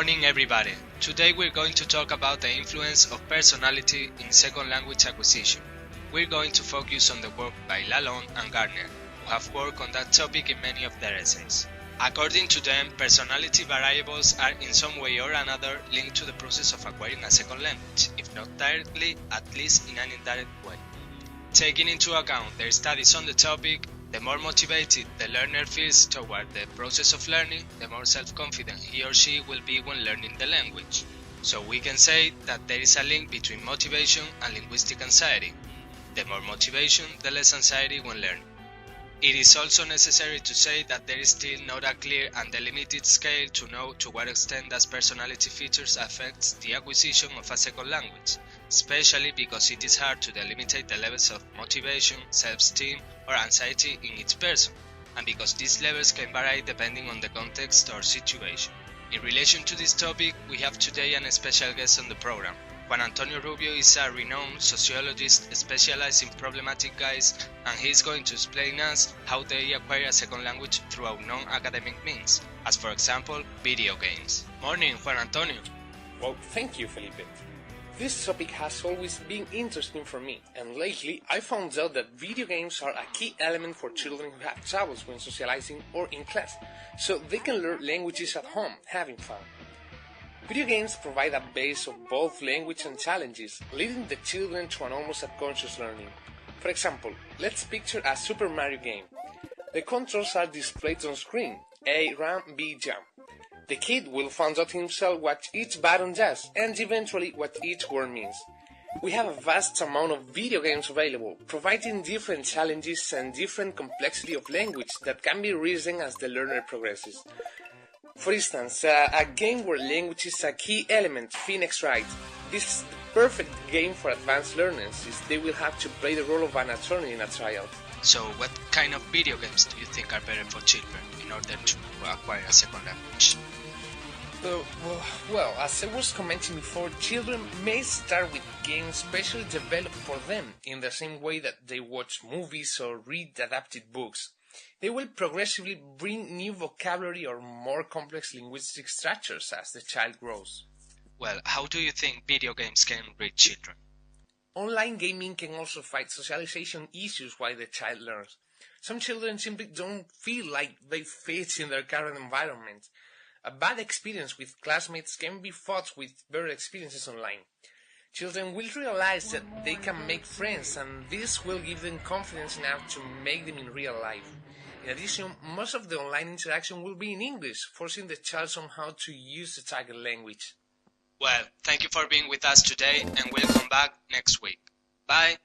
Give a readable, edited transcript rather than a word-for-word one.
morning, everybody. Today we're going to talk about the influence of personality in second language acquisition. We're going to focus on the work by Lalonde and Gardner, who have worked on that topic in many of their essays. According to them, personality variables are in some way or another linked to the process of acquiring a second language, if not directly, at least in an indirect way. Taking into account their studies on the topic, the more motivated the learner feels toward the process of learning, the more self-confident he or she will be when learning the language. So we can say that there is a link between motivation and linguistic anxiety. The more motivation, the less anxiety when learning. It is also necessary to say that there is still not a clear and delimited scale to know to what extent those personality features affect the acquisition of a second language, especially because it is hard to delimitate the levels of motivation, self-esteem, or anxiety in each person, and because these levels can vary depending on the context or situation. In relation to this topic, we have today an special guest on the program. Juan Antonio Rubio is a renowned sociologist specialized in problematic guys, and he is going to explain us how they acquire a second language throughout non-academic means, as for example, video games. Morning, Juan Antonio. Well, thank you, Felipe. This topic has always been interesting for me, and lately I found out that video games are a key element for children who have troubles when socializing or in class, so they can learn languages at home, having fun. Video games provide a base of both language and challenges, leading the children to an almost subconscious learning. For example, let's picture a Super Mario game. The controls are displayed on screen: A, run, B, jump. The kid will find out himself what each button does, and eventually what each word means. We have a vast amount of video games available, providing different challenges and different complexity of language that can be risen as the learner progresses. For instance, a game where language is a key element, Phoenix Wright. This is the perfect game for advanced learners, since they will have to play the role of an attorney in a trial. So what kind of video games do you think are better for children in order to acquire a second language? Well, as I was commenting before, children may start with games specially developed for them, in the same way that they watch movies or read adapted books. They will progressively bring new vocabulary or more complex linguistic structures as the child grows. Well, how do you think video games can reach children? Online gaming can also fight socialization issues while the child learns. Some children simply don't feel like they fit in their current environment. A bad experience with classmates can be fought with better experiences online. Children will realize that they can make friends, and this will give them confidence enough to make them in real life. In addition, most of the online interaction will be in English, forcing the child somehow to use the target language. Well, thank you for being with us today, and we'll come back next week. Bye!